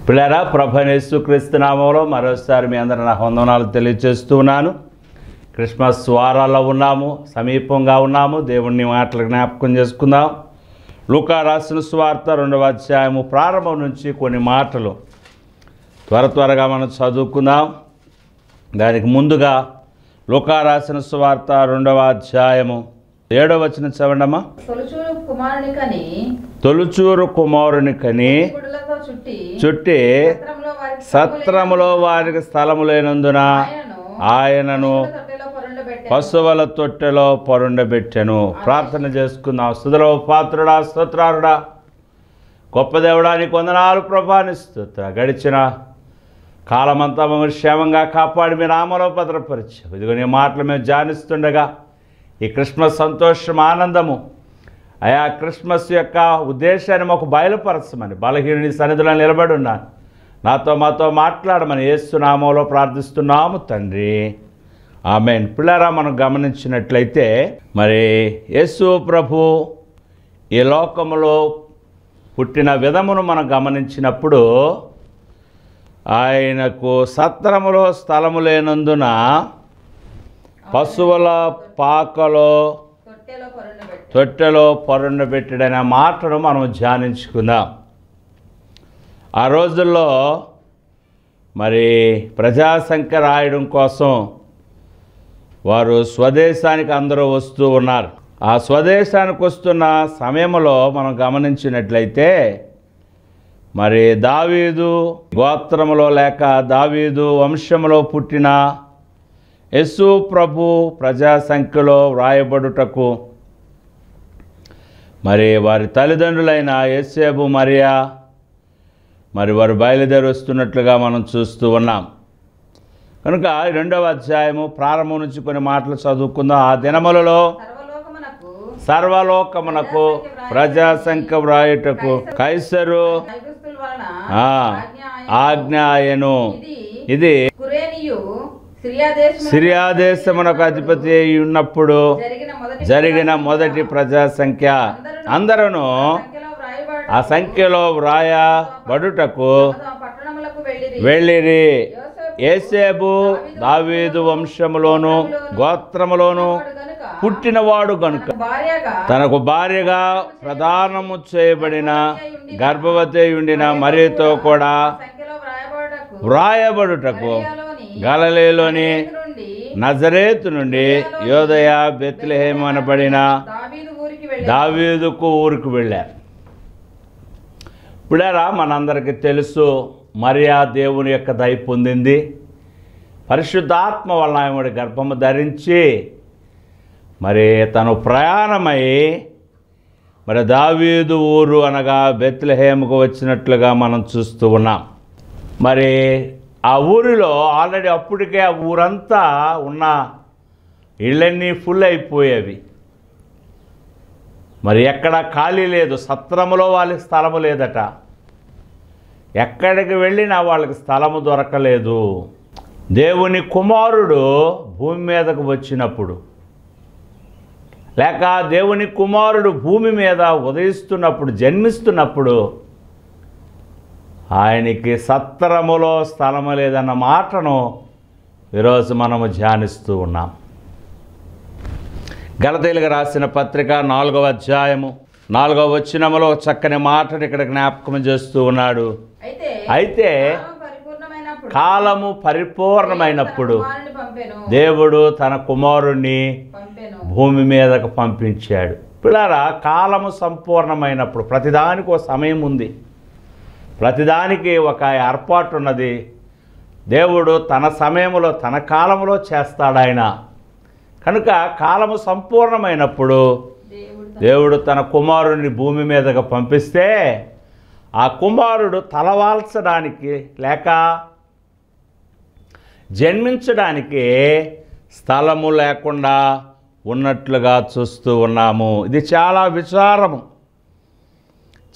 పిల్లరా, ప్రభువైన యేసుక్రీస్తు నామములో మరోసారి మీ అందరూ నా వందనాలు తెలియజేస్తున్నాను. క్రిస్మస్ వారాల్లో ఉన్నాము, సమీపంగా ఉన్నాము. దేవుని మాటలు జ్ఞాపకం చేసుకుందాం. లూకా రాసిన సువార్త 2వ అధ్యాయము ప్రారంభం నుంచి కొన్ని మాటలు త్వరగా మనం చదువుకుందాం. దానికి ముందుగా లూకా రాసిన సువార్త 2వ అధ్యాయము 7వ వచనం చదవండమ్మా. తొలుచూరు కుమారుని కని చుట్టి సత్రములో వారికి స్థలము లేనందున ఆయనను పశువుల తొట్టెలో పరుండబెట్టెను. ప్రార్థన చేసుకుందాం. స్తుతులో పాత్రుడా, స్తోత్రారుడా, గొప్ప దేవుడా, నీకు వందనాలు ప్రభా, నీ స్తోత్రం. గడిచిన కాలమంతా మమ్మల్ని క్షేమంగా కాపాడి మీ నామలో భద్రపరిచావు. ఇదిగో నీ మాటలు మేము ధ్యానిస్తుండగా ఈ క్రిస్మస్ సంతోషం, ఆనందము, అయా క్రిస్మస్ యొక్క ఉద్దేశాన్ని మాకు బయలుపరచమని బలహీనుని సన్నిధిలో నిలబడి ఉన్నాను. మాతో మాట్లాడమని యేసు నామములో ప్రార్థిస్తున్నాము తండ్రి, ఆమేన్. పిల్లరా, మనం గమనించినట్లయితే మరి యేసు ప్రభు ఈ లోకములో పుట్టిన విధమును మనం గమనించినప్పుడు ఆయనకు సత్రములో స్థలము లేనందున పశువుల పాకలో తొట్టెలో పరుండబెట్టడనే మాటను మనం ధ్యానించుకుందాం. ఆ రోజుల్లో మరి ప్రజాసంఖ్య రాయడం కోసం వారు స్వదేశానికి అందరూ వస్తూ ఉన్నారు. ఆ స్వదేశానికి వస్తున్న సమయంలో మనం గమనించినట్లయితే మరి దావీదు గోత్రములో లేక దావీదు వంశములో పుట్టిన యేసు ప్రభు ప్రజాసంఖ్యలో వ్రాయబడుటకు మరి వారి తల్లిదండ్రులైన యోసేపు మరియా మరి వారు బయలుదేరి వస్తున్నట్లుగా మనం చూస్తూ ఉన్నాం. కనుక 2వ అధ్యాయము ప్రారంభం నుంచి కొన్ని మాటలు చదువుకుందాం. ఆ దినములలో సర్వలోకమునకు ప్రజాసంఖ్య వ్రాయుటకు కైసరు ఆజ్ఞ ఆయను. ఇది సిరియా దేశమునకు అధిపతి అయి ఉన్నప్పుడు జరిగిన మొదటి ప్రజాసంఖ్య. అందరూ ఆ సంఖ్యలో వ్రాయబడుటకు వెళ్ళిరి. యోసేపు దావీదు వంశములోను గోత్రములోను పుట్టినవాడు గనుక తనకు భార్యగా ప్రదానము చేయబడిన గర్భవతి ఉండిన మరియతో కూడా వ్రాయబడుటకు గలిలయలోని నజరేతు నుండి యోదయ బెత్లెహేము అనబడిన దావీదుకు ఊరికి వెళ్ళారు. ఇప్పుడేరా మనందరికీ తెలుసు, మరియా దేవుని యొక్క దయ పొందింది. పరిశుద్ధాత్మ వల్ల ఆమె గర్భము ధరించి మరి తను ప్రయాణమై మరి దావీదు ఊరు అనగా బెత్లెహేముకు వచ్చినట్లుగా మనం చూస్తూ ఉన్నాం. మరి ఆ ఊరిలో ఆల్రెడీ అప్పటికే ఆ ఊరంతా ఉన్న ఇళ్ళన్నీ ఫుల్ అయిపోయేవి. మరి ఎక్కడ ఖాళీ లేదు. సత్రములో వాళ్ళకి స్థలము లేదట. ఎక్కడికి వెళ్ళినా వాళ్ళకి స్థలము దొరకలేదు. దేవుని కుమారుడు భూమి మీదకు వచ్చినప్పుడు లేక దేవుని కుమారుడు భూమి మీద ఉదయిస్తున్నప్పుడు, జన్మిస్తున్నప్పుడు ఆయనకి సత్రములో స్థలము లేదన్న మాటను ఈరోజు మనము ధ్యానిస్తూ ఉన్నాం. గలతీయులకు రాసిన పత్రిక 4వ అధ్యాయము 4వ వచనములో చక్కని మాటను ఇక్కడ జ్ఞాపకం చేస్తూ ఉన్నాడు. అయితే కాలము పరిపూర్ణమైనప్పుడు దేవుడు తన కుమారుణ్ణి భూమి మీదకు పంపించాడు. పిల్లరా, కాలము సంపూర్ణమైనప్పుడు ప్రతిదానికి ఒక సమయం ఉంది, ప్రతిదానికి ఒక ఏర్పాటు ఉన్నది. దేవుడు తన సమయంలో తన కాలంలో చేస్తాడు ఆయన. కనుక కాలము సంపూర్ణమైనప్పుడు దేవుడు తన కుమారుడిని భూమి మీదకు పంపిస్తే ఆ కుమారుడు తలవాల్చడానికి లేక జన్మించడానికి స్థలము లేకుండా ఉన్నట్లుగా చూస్తూ ఉన్నాము. ఇది చాలా విచారము,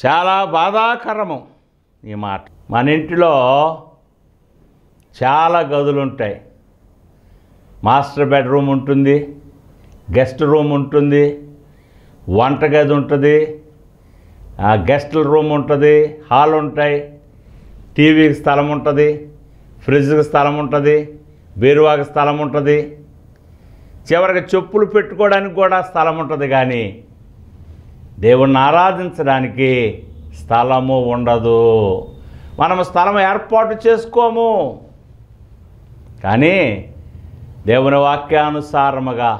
చాలా బాధాకరము ఈ మాట. మన ఇంటిలో చాలా గదులు ఉంటాయి. మాస్టర్ బెడ్రూమ్ ఉంటుంది, గెస్ట్ రూమ్ ఉంటుంది, వంటగది ఉంటుంది, గెస్టుల రూమ్ ఉంటుంది, హాల్ ఉంటాయి, టీవీకి స్థలం ఉంటుంది, ఫ్రిడ్జ్కి స్థలం ఉంటుంది, బీరువాకి స్థలం ఉంటుంది, చివరికి చెప్పులు పెట్టుకోవడానికి కూడా స్థలం ఉంటుంది. కానీ దేవుణ్ణి ఆరాధించడానికి స్థలము ఉండదు. మనము స్థలం ఏర్పాటు చేసుకోము. కానీ దేవుని వాక్యానుసారముగా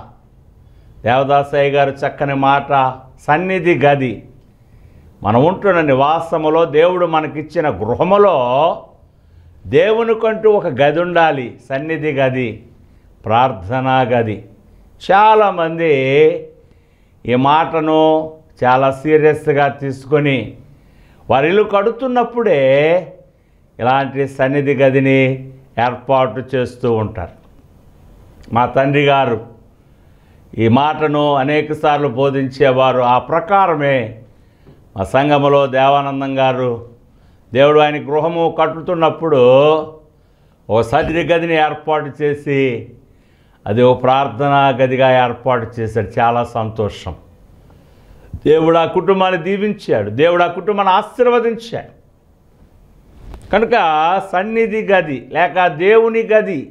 దేవదాసయ్య గారు చక్కని మాట, సన్నిధి గది, మనం ఉంటున్న నివాసములో, దేవుడు మనకిచ్చిన గృహములో దేవునికంటూ ఒక గది ఉండాలి. సన్నిధి గది, ప్రార్థనా గది. చాలామంది ఈ మాటను చాలా సీరియస్గా తీసుకొని వారి ఇల్లు కడుతున్నప్పుడే ఇలాంటి సన్నిధి గదిని ఏర్పాటు చేస్తూ ఉంటారు. మా తండ్రి గారు ఈ మాటను అనేకసార్లు బోధించేవారు. ఆ ప్రకారమే మా సంఘములో దేవానందం గారు దేవుడు ఆయన గృహము కట్టుతున్నప్పుడు ఓ సన్నిధి గదిని ఏర్పాటు చేసి అది ఓ ప్రార్థనా గదిగా ఏర్పాటు చేశాడు. చాలా సంతోషం. దేవుడు ఆ కుటుంబాన్ని దీవించాడు, దేవుడు ఆ కుటుంబాన్ని ఆశీర్వదించాడు. కనుక సన్నిధి గది లేక దేవుని గది.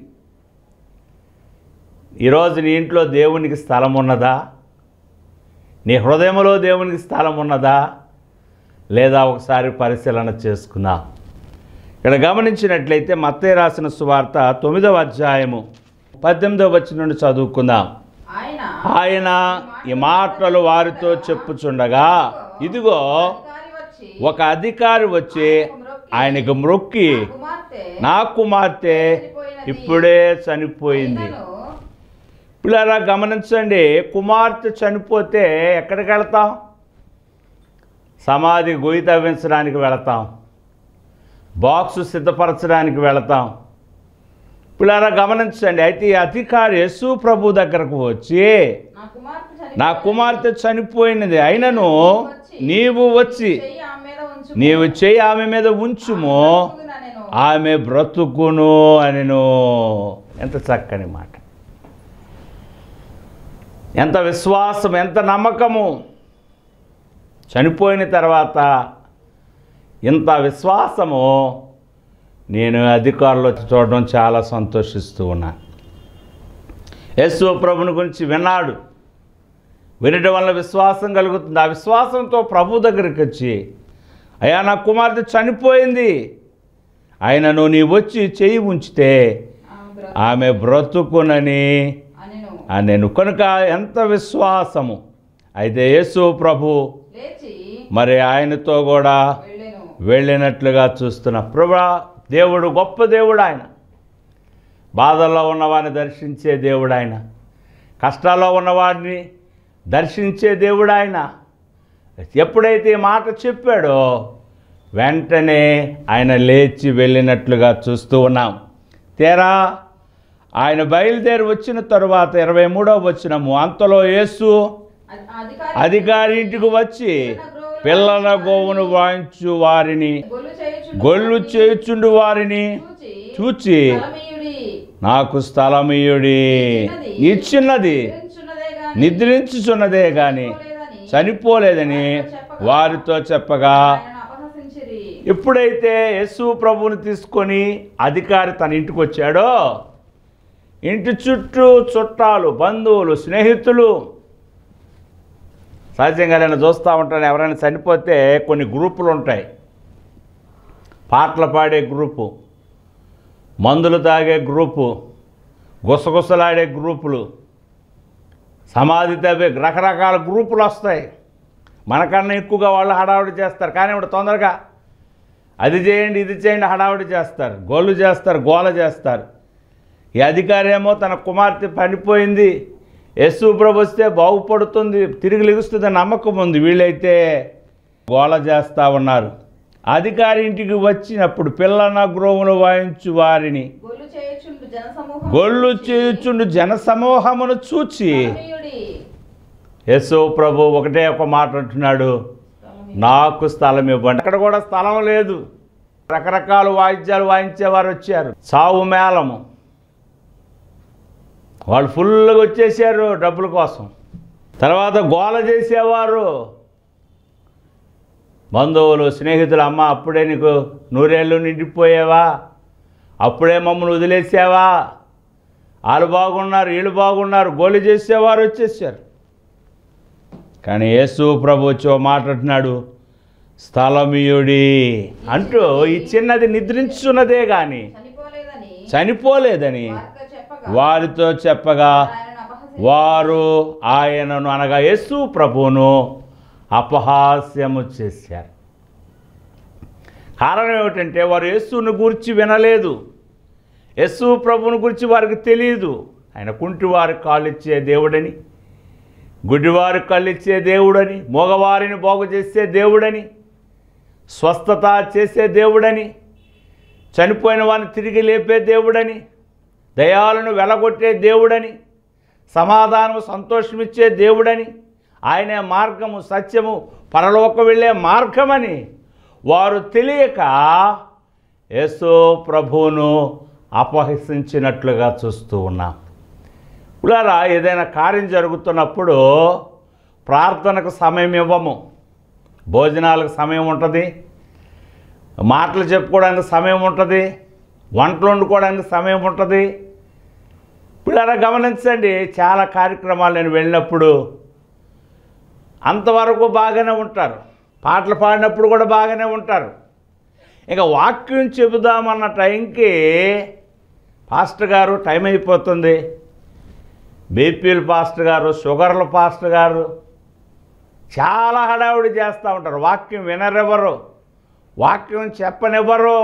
ఈరోజు నీ ఇంట్లో దేవునికి స్థలం ఉన్నదా? నీ హృదయంలో దేవునికి స్థలం ఉన్నదా? లేదా ఒకసారి పరిశీలన చేసుకుందాం. ఇక్కడ గమనించినట్లయితే మత్తయి రాసిన సువార్త 9వ అధ్యాయము 18వ వచనం నుండి చదువుకుందాం. ఆయన ఈ మాటలు వారితో చెప్పుచుండగా, ఇదిగో ఒక అధికారి వచ్చి ఆయనకు మ్రొక్కి, నా కుమార్తె ఇప్పుడే చనిపోయింది. పిల్లరా గమనించండి, కుమార్తె చనిపోతే ఎక్కడికి వెళతాం? సమాధి గొయ్యి తవ్వించడానికి వెళతాం, బాక్సు సిద్ధపరచడానికి వెళతాం. పిల్లరా గమనించండి. అయితే ఈ అధికారి యేసు ప్రభు దగ్గరకు వచ్చి, నా కుమార్తె చనిపోయినది, అయినను నీవు వచ్చి నీవు చెయ్యి ఆమె మీద ఉంచుము, ఆమె బ్రతుకును అనెను. ఎంత చక్కని మాట, ఎంత విశ్వాసం, ఎంత నమ్మకము. చనిపోయిన తర్వాత ఇంత విశ్వాసము నేను అధికారులు చూడడం చాలా సంతోషిస్తూ ఉన్నాను. యేసు ప్రభుని గురించి విన్నాడు, వినడం వల్ల విశ్వాసం కలుగుతుంది. ఆ విశ్వాసంతో ప్రభు దగ్గరికి వచ్చి, అయ్యా నా కుమార్తె చనిపోయింది, ఆయనను నీ వచ్చి చేయి ఉంచితే ఆమె బ్రతుకునని అనెను. కనుక ఎంత విశ్వాసము. అయితే యేసు ప్రభు మరి ఆయనతో కూడా వెళ్ళినట్లుగా చూస్తున్నా. ప్రభువా, దేవుడు గొప్ప దేవుడు. ఆయన బాధల్లో ఉన్నవాడిని దర్శించే దేవుడు, ఆయన కష్టాల్లో ఉన్నవాడిని దర్శించే దేవుడు. ఆయన ఎప్పుడైతే ఈ మాట చెప్పాడో వెంటనే ఆయన లేచి వెళ్ళినట్లుగా చూస్తూ ఉన్నాం. తీరా ఆయన బయలుదేరి వచ్చిన తరువాత 23వ వచనము, అంతలో యేసు అధికారి ఇంటికి వచ్చి పిల్లల గోవును వాయించు వారిని, గొల్లు చేయుచుండు వారిని చూచి, నాకు స్థలమీయుడి, ఇచ్చినది నిద్రించుచున్నదే గాని చనిపోలేదని వారితో చెప్పగా, ఎప్పుడైతే యేసు ప్రభువుని తీసుకొని అధికారి తన ఇంటికి వచ్చాడో, ఇంటి చుట్టూ చుట్టాలు, బంధువులు, స్నేహితులు. సహజంగా నేను చూస్తూ ఉంటాను, ఎవరైనా చనిపోతే కొన్ని గ్రూపులు ఉంటాయి. పాటలు పాడే గ్రూపు, మందులు తాగే గ్రూపు, గుసగుసలాడే గ్రూపులు, సమాధి తవ్వే రకరకాల గ్రూపులు వస్తాయి. మనకన్నా ఎక్కువగా వాళ్ళు హడావుడి చేస్తారు. కానీ ఇప్పుడు తొందరగా అది చేయండి, ఇది చేయండి హడావుడి చేస్తారు, గోళ్ళు చేస్తారు, గోల చేస్తారు. ఈ అధికారి ఏమో తన కుమార్తె పడిపోయింది, యేసు ప్రభు వస్తే బాగుపడుతుంది, తిరిగి లెగుస్తుంది నమ్మకం ఉంది. వీళ్ళైతే గోల చేస్తూ ఉన్నారు. అధికారి ఇంటికి వచ్చినప్పుడు పిల్లన గ్రోవును వాయించు వారిని, గొల్లు చేయుచుండు జనసమూహమును చూచి యేసు ప్రభు ఒకటే ఒక మాట అంటున్నాడు, నాకు స్థలం ఇవ్వండి. అక్కడ కూడా స్థలం లేదు. రకరకాల వాయిద్యాలు వాయించేవారు వచ్చారు, సావు మేళము. వాళ్ళు ఫుల్గా వచ్చేసారు డబ్బుల కోసం. తర్వాత గోల చేసేవారు. బంధువులు, స్నేహితులు, అమ్మ అప్పుడే నీకు నూరేళ్ళు నిండిపోయావా, అప్పుడే మమ్మల్ని వదిలేసావా, వాళ్ళు బాగున్నారు, వీళ్ళు బాగున్నారు, గోలి చేసేవారు వచ్చేసారు. కానీ యేసు ప్రభు వచ్చి ఓ మాట అంటున్నాడు, స్థలమియుడి అంటూ ఈ చిన్నది నిద్రించున్నదే కానీ చనిపోలేదని వారితో చెప్పగా వారు ఆయనను అనగా యేసు ప్రభువును అపహాస్యము చేశారు. కారణం ఏమిటంటే వారు యేసుని గురించి వినలేదు, యేసు ప్రభువుని గురించి వారికి తెలియదు. ఆయన కుంటివారికి కాళ్ళు ఇచ్చే దేవుడని, గుడ్డివారికి కళ్ళు ఇచ్చే దేవుడని, మగవారిని బాగు చేసే దేవుడని, స్వస్థత చేసే దేవుడని, చనిపోయిన వారిని తిరిగి లేపే దేవుడని, దయాలను వెలగొట్టే దేవుడని, సమాధానము సంతోషమిచ్చే దేవుడని, ఆయనే మార్గము, సత్యము, పరలోకం వెళ్ళే మార్గమని వారు తెలియక యేసు ప్రభువును అపహసించినట్లుగా చూస్తూ ఉన్నాం. ఇలా ఏదైనా కార్యం జరుగుతున్నప్పుడు ప్రార్థనకు సమయం ఇవ్వము, భోజనాలకు సమయం ఉంటుంది, మాటలు చెప్పుకోవడానికి సమయం ఉంటుంది, వంటలు వండుకోవడానికి సమయం ఉంటుంది. పిల్లరా గమనించండి, చాలా కార్యక్రమాలు నేను వెళ్ళినప్పుడు అంతవరకు బాగానే ఉంటారు, పాటలు పాడినప్పుడు కూడా బాగానే ఉంటారు. ఇక వాక్యం చెబుదామన్న టైంకి పాస్టర్ గారు టైం అయిపోతుంది, బీపీలు పాస్టర్ గారు, షుగర్ల పాస్టర్ గారు చాలా హడావుడి చేస్తూ ఉంటారు. వాక్యం వినరెవరు, వాక్యం చెప్పనివ్వరు.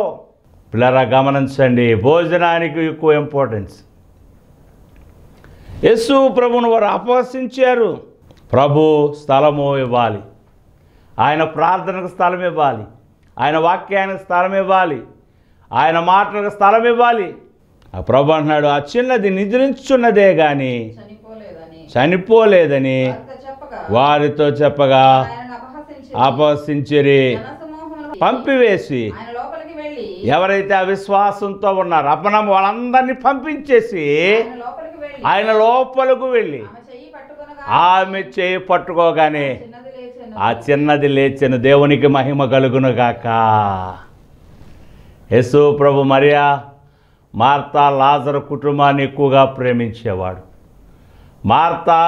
పిల్లరా గమనించండి, భోజనానికి ఎక్కువ ఇంపార్టెన్స్. యేసు ప్రభువును వారు అపహసించారు. ప్రభు స్థలము ఇవ్వాలి, ఆయన ప్రార్థనకు స్థలం ఇవ్వాలి, ఆయన వాక్యానికి స్థలం ఇవ్వాలి, ఆయన మాటలకు స్థలం ఇవ్వాలి. ఆ ప్రభు అంటున్నాడు, ఆ చిన్నది నిద్రించున్నదే కానీ చనిపోలేదని వారితో చెప్పగా అపహసించిరి. పంపివేసి ఎవరైతే అవిశ్వాసంతో ఉన్నారో అపనమ్మ వాళ్ళందరినీ పంపించేసి ఆయన లోపలకు వెళ్ళి ఆమె చేయి పట్టుకోగానే ఆ చిన్నది లేచెను. దేవునికి మహిమ కలుగునుగాక. యేసు ప్రభు మరియా, మార్తా, లాజరు కుటుంబాన్ని ఎక్కువగా ప్రేమించేవాడు. మార్తా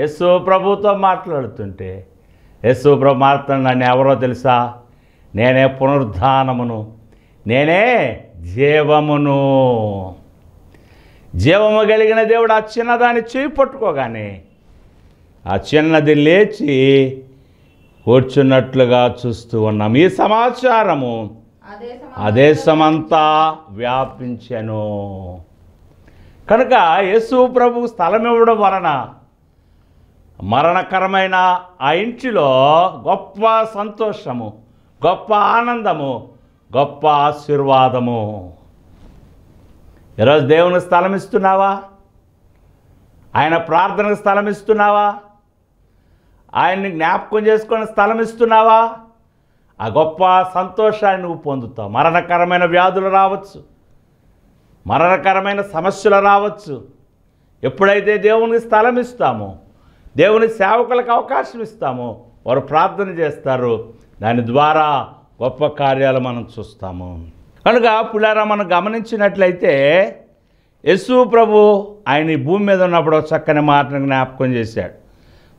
యేసు ప్రభుతో మాట్లాడుతుంటే యేసు ప్రభు మార్తా, నన్ను ఎవరో తెలుసా, నేనే పునరుద్ధానమును, నేనే జీవమును. జీవము కలిగిన దేవుడు ఆ చిన్నదాన్ని చేయి పట్టుకోగానే ఆ చిన్నది లేచి కూర్చున్నట్లుగా చూస్తూ ఉన్నాం. ఈ సమాచారము ఆ దేశమంతా వ్యాపించెను. కనుక యేసు ప్రభు స్థలం ఇవ్వడం వలన మరణకరమైన ఆ ఇంటిలో గొప్ప సంతోషము, గొప్ప ఆనందము, గొప్ప ఆశీర్వాదము. ఈరోజు దేవునికి స్థలం ఇస్తున్నావా? ఆయన ప్రార్థనకు స్థలం ఇస్తున్నావా? ఆయన్ని జ్ఞాపకం చేసుకొని స్థలం ఇస్తున్నావా? ఆ గొప్ప సంతోషాన్ని నువ్వు పొందుతావు. మరణకరమైన వ్యాధులు రావచ్చు, మరణకరమైన సమస్యలు రావచ్చు. ఎప్పుడైతే దేవునికి స్థలం ఇస్తామో, దేవుని సేవకులకు అవకాశం ఇస్తామో, వారు ప్రార్థన చేస్తారు, దాని ద్వారా గొప్ప కార్యాలు మనం చూస్తాము. కనుక పులారా మనం గమనించినట్లయితే యేసు ప్రభు ఆయన ఈ భూమి మీద ఉన్నప్పుడు చక్కని మాటను జ్ఞాపకం చేశాడు.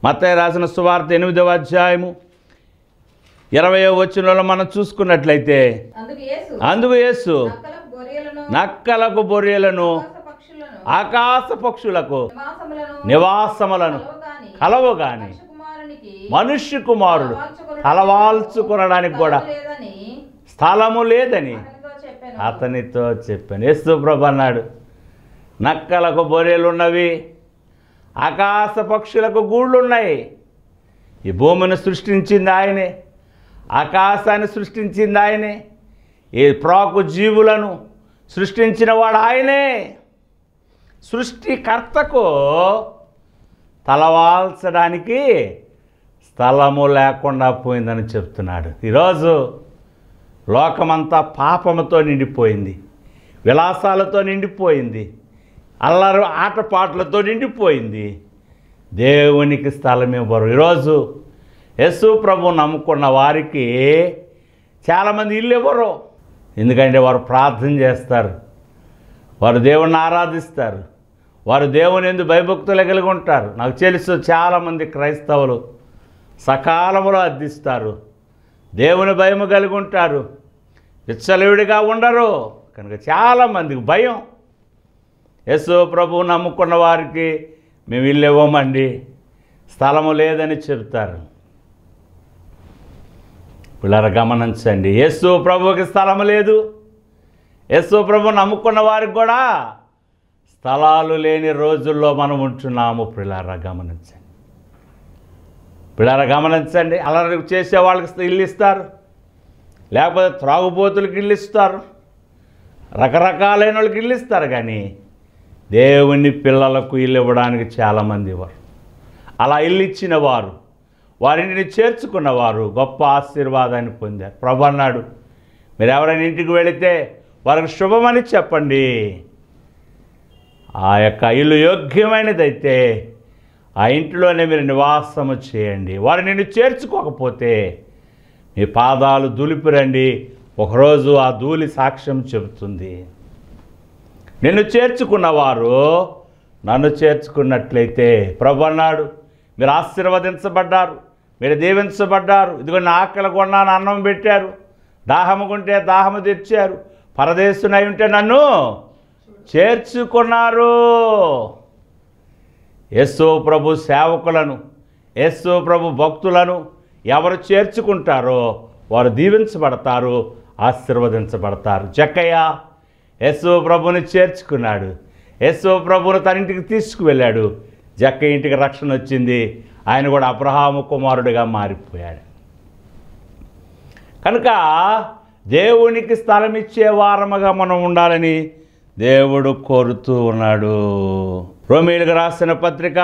మత్తయి రాసిన సువార్త 8వ అధ్యాయము 20వ వచనంలో మనం చూసుకున్నట్లయితే, అందుకు యేసు నక్కలకు, బొరియలను, ఆకాశ పక్షులకు నివాసములను కలవు గాని మనుష్య కుమారుడు తలవాల్చుకొనడానికి కూడా స్థలము లేదని అతనితో చెప్పాను. యేసు ప్రభు అన్నాడు, నక్కలకు బొరియలు ఉన్నవి, ఆకాశ పక్షులకు గూళ్ళు ఉన్నాయి. ఈ భూమిని సృష్టించింది ఆయనే, ఆకాశాన్ని సృష్టించింది ఆయనే, ఈ ప్రాకు జీవులను సృష్టించిన వాడు ఆయనే. సృష్టికర్తకు తలవాల్చడానికి స్థలము లేకుండా పోయిందని చెప్తున్నాడు. ఈరోజు లోకమంతా పాపముతో నిండిపోయింది, విలాసాలతో నిండిపోయింది, అల్లరి ఆటపాటలతో నిండిపోయింది. దేవునికి స్థలం ఇవ్వరు. ఈరోజు యేసు ప్రభు నమ్ముకున్న వారికి చాలామంది ఇల్లు ఇవ్వరు. ఎందుకంటే వారు ప్రార్థన చేస్తారు, వారు దేవుణ్ణి ఆరాధిస్తారు, వారు దేవుని యందు భయభక్తులు కలిగి ఉంటారు. నాకు తెలుసు చాలామంది క్రైస్తవులు సకాలంలో అర్థిస్తారు, దేవుని భయము కలిగి ఉంటారు, విచ్చలవిడిగా ఉండరు. కనుక చాలామందికి భయం. యేసు ప్రభువు నమ్ముకున్న వారికి మేము ఇల్లు ఇవ్వమండి, స్థలము లేదని చెబుతారు. పిల్లలు గమనించండి, యేసు ప్రభువుకి స్థలము లేదు. యేసు ప్రభు నమ్ముకున్న వారికి కూడా స్థలాలు లేని రోజుల్లో మనం ఉంటున్నాము. పిల్లలు గమనించండి. అల్లరి చేసే వాళ్ళకి ఇల్లు ఇస్తారు, లేకపోతే త్రాగుబోతులకు ఇల్లు ఇస్తారు, రకరకాలైన వాళ్ళకి ఇల్లు ఇస్తారు. కానీ దేవుని పిల్లలకు ఇల్లు ఇవ్వడానికి చాలామంది ఇవ్వరు. అలా ఇల్లు ఇచ్చిన వారు, వారిని చేర్చుకున్నవారు గొప్ప ఆశీర్వాదాన్ని పొందారు. ప్రభు అన్నాడు, మీరు ఎవరైనా ఇంటికి వెళితే వారికి శుభమని చెప్పండి. ఆ యొక్క ఇల్లు యోగ్యమైనదైతే ఆ ఇంటిలోనే మీరు నివాసము చేయండి. వారు నిన్ను చేర్చుకోకపోతే మీ పాదాలు దులిపిరండి, ఒకరోజు ఆ ధూళి సాక్ష్యం చెబుతుంది. నిన్ను చేర్చుకున్నవారు నన్ను చేర్చుకున్నట్లయితే ప్రభు అన్నాడు, మీరు ఆశీర్వదించబడ్డారు, మీరు దీవించబడ్డారు. ఇదిగో నా ఆకలి కొన్నాను, అన్నం పెట్టారు, దాహము కొంటే దాహము తెచ్చారు, పరదేశునై ఉంటే నన్ను చేర్చుకున్నారు. యేసు ప్రభు సేవకులను, యేసు ప్రభు భక్తులను ఎవరు చేర్చుకుంటారో వారు దీవించబడతారు, ఆశీర్వదించబడతారు. జక్కయ్య యేసు ప్రభుని చేర్చుకున్నాడు, యేసు ప్రభుని తన ఇంటికి తీసుకువెళ్ళాడు. జక్కయ్య ఇంటికి రక్షణ వచ్చింది, ఆయన కూడా అబ్రహాము కుమారుడిగా మారిపోయాడు. కనుక దేవునికి స్థలం ఇచ్చే వారముగా మనం ఉండాలని దేవుడు కోరుతూ ఉన్నాడు. రోమీయులకు రాసిన పత్రిక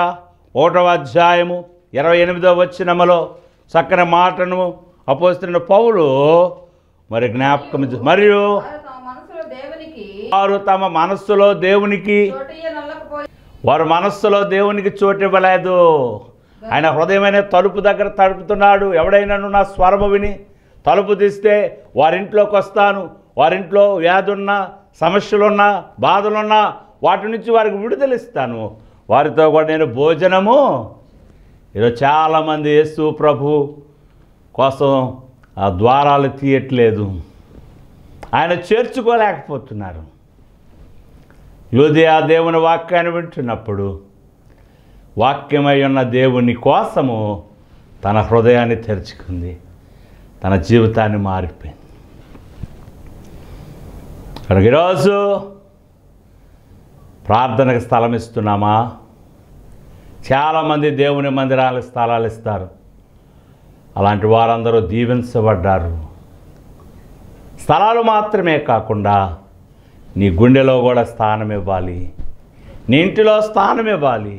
1వ అధ్యాయము 28వ వచనములో చక్కని మాటను అపోస్తలుడైన పౌలు మరి జ్ఞాపకం, మరియు వారు తమ మనస్సులో దేవునికి, వారు మనస్సులో దేవునికి చోటు ఇవ్వలేదు. ఆయన హృదయమైన తలుపు దగ్గర తడుపుతున్నాడు. ఎవడైనా నా స్వరము విని తలుపు తీస్తే వారింట్లోకి వస్తాను, వారింట్లో వ్యాధున్నా, సమస్యలున్నా, బాధలున్నా వాటి నుంచి వారికి విడుదలిస్తాను, వారితో కూడా నేను భోజనము. ఈరోజు చాలామంది యేసు ప్రభు కోసం ఆ ద్వారాలు తీయట్లేదు, ఆయన చేర్చుకోలేకపోతున్నారు. యూదయ దేవుని వాక్యాన్ని వింటున్నప్పుడు వాక్యమై ఉన్న దేవుని కోసము తన హృదయాన్ని తెరుచుకుంది, తన జీవితాన్ని మారిపోయింది. కనుక ఈరోజు ప్రార్థనకు స్థలం ఇస్తున్నామా? చాలామంది దేవుని మందిరాలకు స్థలాలు ఇస్తారు, అలాంటి వారందరూ దీవించబడ్డారు. స్థలాలు మాత్రమే కాకుండా నీ గుండెలో కూడా స్థానం ఇవ్వాలి, నీ ఇంటిలో స్థానం ఇవ్వాలి,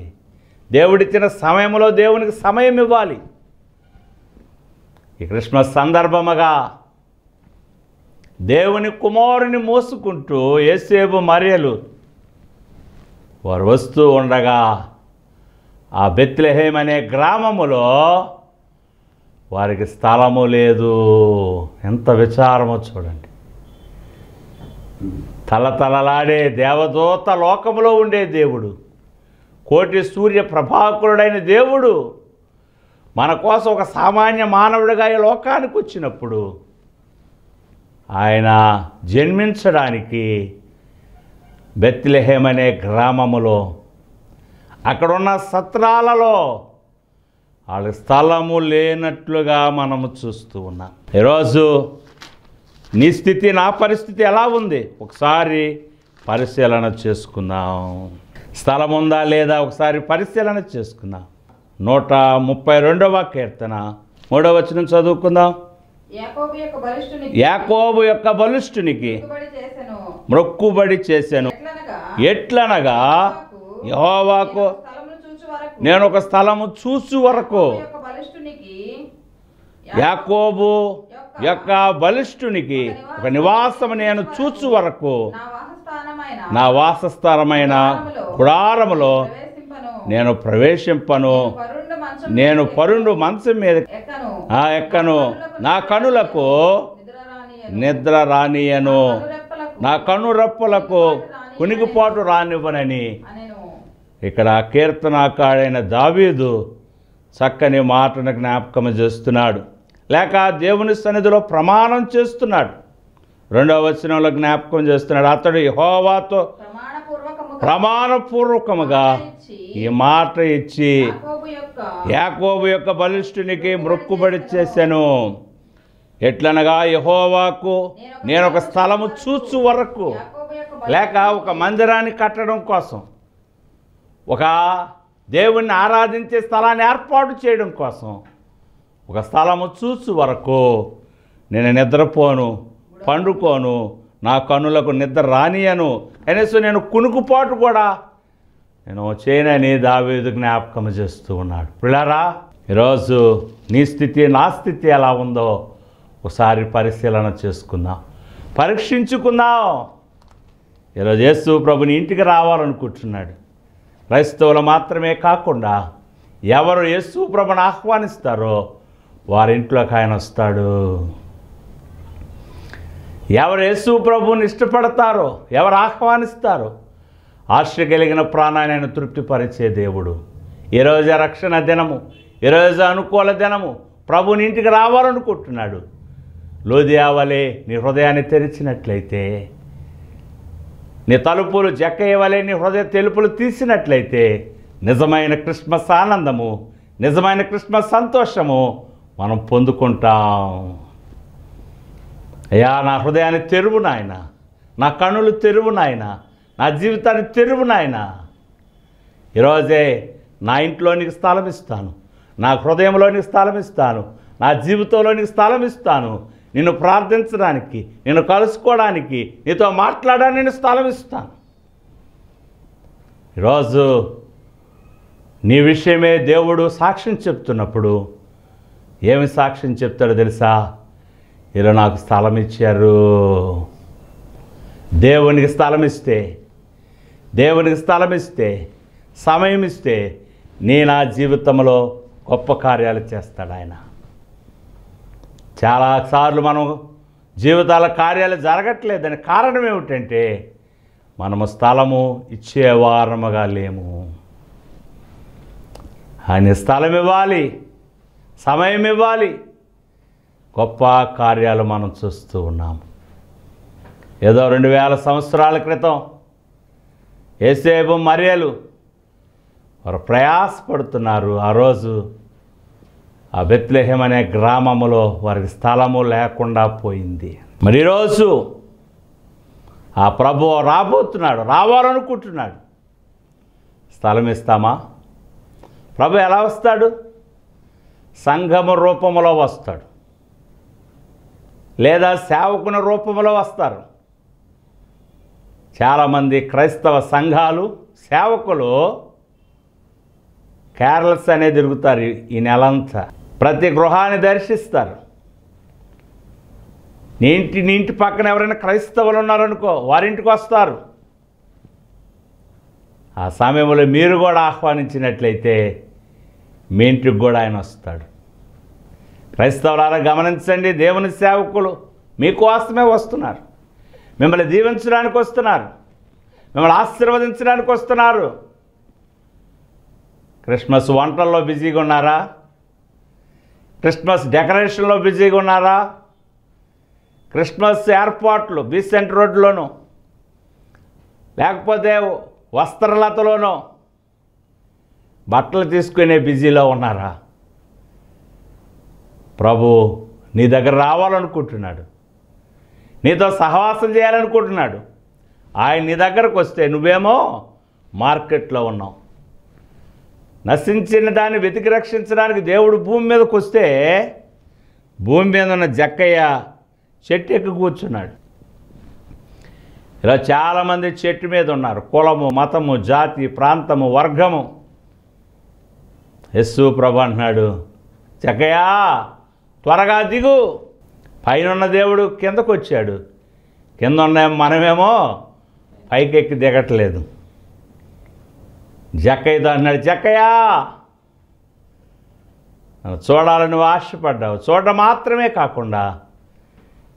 దేవుడిచ్చిన సమయంలో దేవునికి సమయం ఇవ్వాలి. ఈ క్రిస్మస్ సందర్భముగా దేవుని కుమారుని మోసుకుంటూ యేసేపు మరియలు వారు వస్తూ ఉండగా ఆ బెత్లెహేమ్ అనే గ్రామములో వారికి స్థలము లేదు. ఎంత విచారమో చూడండి. తలతలలాడే దేవదూత లోకములో ఉండే దేవుడు, కోటి సూర్య ప్రభాకరుడైన దేవుడు మన కోసం ఒక సామాన్య మానవుడిగా ఈ లోకానికి వచ్చినప్పుడు ఆయన జన్మించడానికి బెత్లెహేమ్ అనే గ్రామములో అక్కడున్న సత్రాలలో వాళ్ళ స్థలము లేనట్లుగా మనము చూస్తూ ఉన్నాం. ఈరోజు నీ స్థితి, నా పరిస్థితి ఎలా ఉంది ఒకసారి పరిశీలన చేసుకుందాం. స్థలం ఉందా లేదా ఒకసారి పరిశీలన చేసుకుందాం. 132వ కీర్తన 3వ వచనం చదువుకుందాం. యాకోబు యొక్క బలిష్ఠునికి మొక్కుబడి చేసెను, ఎట్లనగా యెహోవాకు నేను ఒక స్థలము చూసు వరకు. యాకోబు యొక్క బలిష్ఠునికి ఒక నివాసము నేను చూచు వరకు నా వాసస్థానమైన గుడారములో నేను ప్రవేశింపను. నేను పరుండు మంచం మీద ఎక్కను, నా కనులకు నిద్ర రానియను, నా కనురెప్పలకు కునికిపాటు రానివ్వనని. ఇక్కడ కీర్తనాకాడైన దావీదు చక్కని మాటను జ్ఞాపకం చేస్తున్నాడు, లేక దేవుని సన్నిధిలో ప్రమాణం చేస్తున్నాడు. 2వ వచనంలో జ్ఞాపకం చేస్తున్నాడు, అతడు యెహోవాతో ప్రమాణపూర్వకముగా ఈ మాట ఇచ్చి యాకోబు యొక్క బలిష్ఠునికి మొక్కుబడి చేశాను. ఎట్లనగా యెహోవాకు నేను ఒక స్థలము చూచు వరకు, లేక ఒక మందిరాన్ని కట్టడం కోసం, ఒక దేవుణ్ణి ఆరాధించే స్థలాన్ని ఏర్పాటు చేయడం కోసం, ఒక స్థలము చూచు వరకు నేను నిద్రపోను, పండుకోను, నా కన్నులకు నిద్ర రానియను అనేసి నేను కునుకుపాటు కూడా నేను చేయనని దావీదు జ్ఞాపకం చేస్తూ ఉన్నాడు. పిల్లారా, ఈరోజు నీ స్థితి నా స్థితి ఎలా ఉందో ఒకసారి పరిశీలన చేసుకుందాం, పరీక్షించుకుందాం. ఈరోజు యేసు ప్రభుని ఇంటికి రావాలనుకుంటున్నాడు. క్రైస్తవులు మాత్రమే కాకుండా ఎవరు యేసు ప్రభుని ఆహ్వానిస్తారో వారింట్లోకి ఆయన వస్తాడు. ఎవరు యేసు ప్రభుని ఇష్టపడతారో, ఎవరు ఆహ్వానిస్తారో ఆశ కలిగిన ప్రాణాన్ని ఆయన తృప్తిపరిచే దేవుడు. ఈరోజు రక్షణ దినము, ఈరోజు అనుకూల దినము, ప్రభుని ఇంటికి రావాలనుకుంటున్నాడు. లోదియా వలె నీ హృదయాన్ని తెరిచినట్లయితే, నీ తలుపులు జక్కయ్య వలె నీ హృదయ తలుపులు తీసినట్లయితే నిజమైన క్రిస్మస్ ఆనందము, నిజమైన క్రిస్మస్ సంతోషము మనం పొందుకుంటాం. అయ్యా, నా హృదయాన్ని తెరువు నాయన, నా కన్నులు తెరువు నాయన, నా జీవితాన్ని తెరువు నాయన. ఈరోజే నా ఇంట్లోనికి స్థలం ఇస్తాను, నా హృదయంలోనికి స్థలం ఇస్తాను, నా జీవితంలోనికి స్థలం ఇస్తాను. నిన్ను ప్రార్థించడానికి, నిన్ను కలుసుకోవడానికి, నీతో మాట్లాడడానికి నేను స్థలం ఇస్తాను. ఈరోజు నీ విషయమే దేవుడు సాక్ష్యం చెప్తున్నప్పుడు ఏమి సాక్ష్యం చెప్తాడో తెలుసా? ఇలా నాకు స్థలం ఇచ్చారు. దేవునికి స్థలం ఇస్తే, దేవునికి స్థలం ఇస్తే, సమయం ఇస్తే నా జీవితంలో గొప్ప కార్యాలు చేస్తాడు ఆయన. చాలాసార్లు మనం జీవితాల కార్యాలు జరగట్లేదని కారణం ఏమిటంటే మనము స్థలము ఇచ్చేవారముగా లేము. ఆయన స్థలం ఇవ్వాలి, సమయం ఇవ్వాలి, గొప్ప కార్యాలు మనం చూస్తూ ఉన్నాము. ఏదో 2000 సంవత్సరాల క్రితం యేసేపు మరియలు వారు ప్రయాసపడుతున్నారు. ఆ రోజు ఆ బెత్లెహేమ్ అనే గ్రామములో వారికి స్థలము లేకుండా పోయింది. మరి ఈరోజు ఆ ప్రభువు రాబోతున్నాడు, రావాలనుకుంటున్నాడు. స్థలం ఇస్తామా? ప్రభు ఎలా వస్తాడు? సంఘము రూపంలో వస్తాడు, లేదా సేవకుని రూపంలో వస్తారు. చాలామంది క్రైస్తవ సంఘాలు, సేవకులు కేరళస్ అనే తిరుగుతారు ఈ నెలంతా. ప్రతి గృహాన్ని దర్శిస్తారు. నీ ఇంటి పక్కన ఎవరైనా క్రైస్తవులు ఉన్నారనుకో, వారింటికి వస్తారు. ఆ సమయంలో మీరు కూడా ఆహ్వానించినట్లయితే మీ ఇంటికి కూడా ఆయన వస్తాడు. క్రైస్తవులారా గమనించండి, దేవుని సేవకులు మీకోసమే వస్తున్నారు. మిమ్మల్ని దీవించడానికి వస్తున్నారు, మిమ్మల్ని ఆశీర్వదించడానికి వస్తున్నారు. క్రిస్మస్ వంటల్లో బిజీగా ఉన్నారా? క్రిస్మస్ డెకరేషన్లో బిజీగా ఉన్నారా? క్రిస్మస్ ఏర్పాట్లు బీసెంట్ రోడ్లోనూ, లేకపోతే వస్త్రలతలోనూ బట్టలు తీసుకునే బిజీలో ఉన్నారా? ప్రభు నీ దగ్గర రావాలనుకుంటున్నాడు, నీతో సహవాసం చేయాలనుకుంటున్నాడు. ఆయన నీ దగ్గరకు వస్తే నువ్వేమో మార్కెట్లో ఉన్నావు. నశించిన దాన్ని వెతికి రక్షించడానికి దేవుడు భూమి మీదకి వస్తే భూమి మీద ఉన్న జక్కయ్య చెట్టు ఎక్కి కూర్చున్నాడు. ఇలా చాలామంది చెట్టు మీద ఉన్నారు. కులము, మతము, జాతి, ప్రాంతము, వర్గము. యేసు ప్రభు అంటున్నాడు, జక్కయ్య త్వరగా దిగు. పైన దేవుడు కిందకు వచ్చాడు, కింద ఉన్న మనమేమో పైకి ఎక్కి దిగట్లేదు. జక్కయ్యతో అన్నాడు, జక్కయ్య నన్ను చూడాలని ఆశపడ్డావు. చూడడం మాత్రమే కాకుండా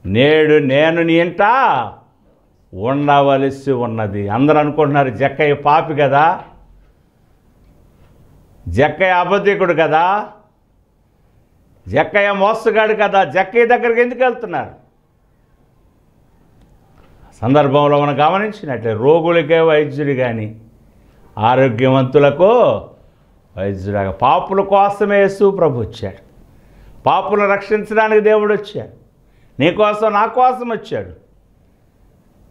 నేడు నేను నీ ఇంట ఉండవలసి ఉన్నది. అందరూ అనుకుంటున్నారు జక్కయ్య పాపి కదా, జక్కయ్య అబద్ధికుడు కదా, జక్కయ్య మోసగాడు కదా, జక్కయ్య దగ్గరికి ఎందుకు వెళ్తున్నారు? సందర్భంలో మనం గమనించినట్లే రోగులకే వైద్యుడు కానీ ఆరోగ్యవంతులకు వైద్యుడుగా పాపుల కోసమే యేసు ప్రభు వచ్చాడు. పాపులను రక్షించడానికి దేవుడు వచ్చాడు. నీ కోసం నా కోసం వచ్చాడు.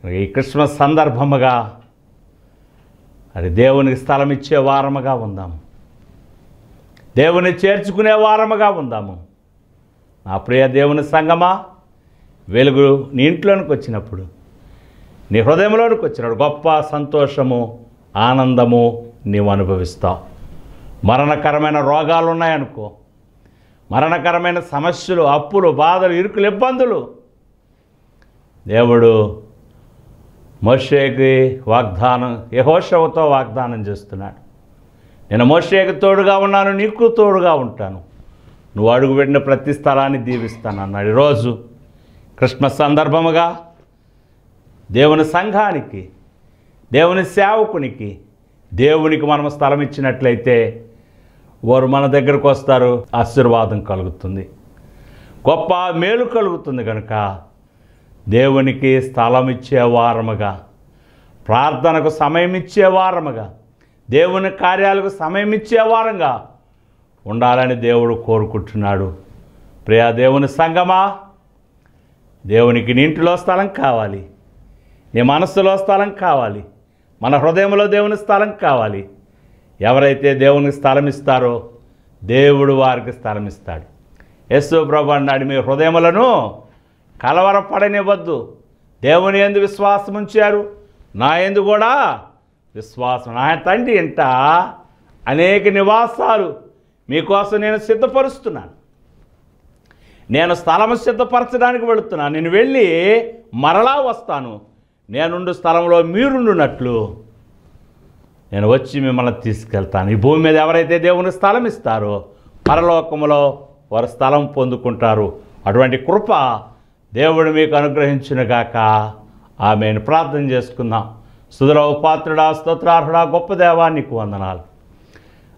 ఈ క్రిస్మస్ సందర్భముగా అది దేవునికి స్థలం ఇచ్చే వారముగా ఉందాము. దేవుని చేర్చుకునే వారముగా ఉందాము. నా ప్రియ దేవుని సంగమా, వెలుగు నీ ఇంట్లోనికి వచ్చినప్పుడు, నీ హృదయంలోనికి వచ్చినప్పుడు గొప్ప సంతోషము, ఆనందము నీవు అనుభవిస్తావు. మరణకరమైన రోగాలు ఉన్నాయనుకో, మరణకరమైన సమస్యలు, అప్పులు, బాధలు, ఇరుకులు, ఇబ్బందులు, దేవుడు మోషేకి వాగ్దానం, యెహోషువతో వాగ్దానం చేస్తున్నాడు. నేను మోషేకి తోడుగా ఉన్నాను, నీకు తోడుగా ఉంటాను, నువ్వు అడుగుపెట్టిన ప్రతి స్థలాన్ని దీవిస్తాను అన్నాడు. ఈరోజు క్రిస్మస్ సందర్భముగా దేవుని సంఘానికి, దేవుని సేవకునికి, దేవునికి మనం స్థలం ఇచ్చినట్లయితే వారు మన దగ్గరకు వస్తారు. ఆశీర్వాదం కలుగుతుంది, గొప్ప మేలు కలుగుతుంది. కనుక దేవునికి స్థలం ఇచ్చే వారముగా, ప్రార్థనకు సమయం ఇచ్చే వారముగా, దేవుని కార్యాలకు సమయం ఇచ్చే వారంగా ఉండాలని దేవుడు కోరుకుంటున్నాడు. ప్రియా దేవుని సంగమా, దేవునికి నీ ఇంటిలో స్థలం కావాలి, నీ మనస్సులో స్థలం కావాలి, మన హృదయంలో దేవుని స్థలం కావాలి. ఎవరైతే దేవునికి స్థలం ఇస్తారో దేవుడు వారికి స్థలం ఇస్తాడు. యేసు ప్రభు అన్నాడు, మీ హృదయములను కలవరపడనివ్వద్దు. దేవుని యందు విశ్వాసం ఉంచారు, నా యందు కూడా విశ్వాసం. నా తండ్రి ఇంట అనేక నివాసాలు మీకోసం నేను సిద్ధపరుస్తున్నాను. నేను స్థలము సిద్ధపరచడానికి వెళుతున్నాను. నేను వెళ్ళి మరలా వస్తాను. నేనుండు స్థలంలో మీరుండునట్లు నేను వచ్చి మిమ్మల్ని తీసుకెళ్తాను. ఈ భూమి మీద ఎవరైతే దేవుని స్థలం ఇస్తారో పరలోకములో వారు స్థలం పొందుకుంటారు. అటువంటి కృప దేవుడు మీకు అనుగ్రహించునుగాక. ఆమెను ప్రార్థన చేసుకుందాం. స్తుతులకు పాత్రుడా, స్తోత్రార్హుడా, గొప్ప దేవా, నీకు వందనాలు.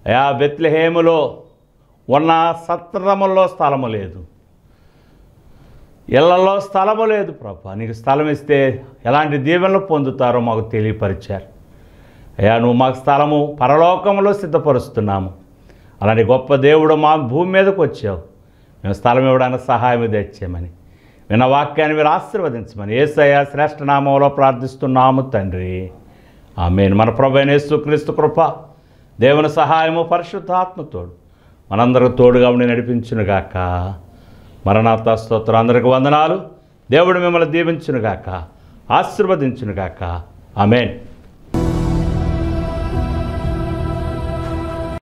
అయా, బెత్లెహేములో ఉన్న సత్రముల్లో స్థలము లేదు, ఇళ్లలో స్థలము లేదు. ప్రభా, నీకు స్థలం ఇస్తే ఎలాంటి దీవెనలు పొందుతారో మాకు తెలియపరిచారు. అయ్యా, నువ్వు మాకు స్థలము పరలోకంలో సిద్ధపరుస్తున్నాము. అలాంటి గొప్ప దేవుడు మా భూమి మీదకు వచ్చావు. మేము స్థలం ఇవ్వడానికి సహాయం తెచ్చామని విన్న వాక్యాన్ని మీరు ఆశీర్వదించమని యేసయ్య శ్రేష్ఠ నామంలో ప్రార్థిస్తున్నాము తండ్రి. ఆమేన్. మన ప్రభువైన యేసుక్రీస్తు కృప, దేవుని సహాయము, పరిశుద్ధాత్మతోడు మనందరికి తోడుగా ఉండి నడిపించునుగాక. మరణాత స్తోత్రం. అందరికి వందనాలు. దేవుడు మిమ్మల్ని దీవించునుగాక, ఆశీర్వదించునుగాక. ఆమేన్.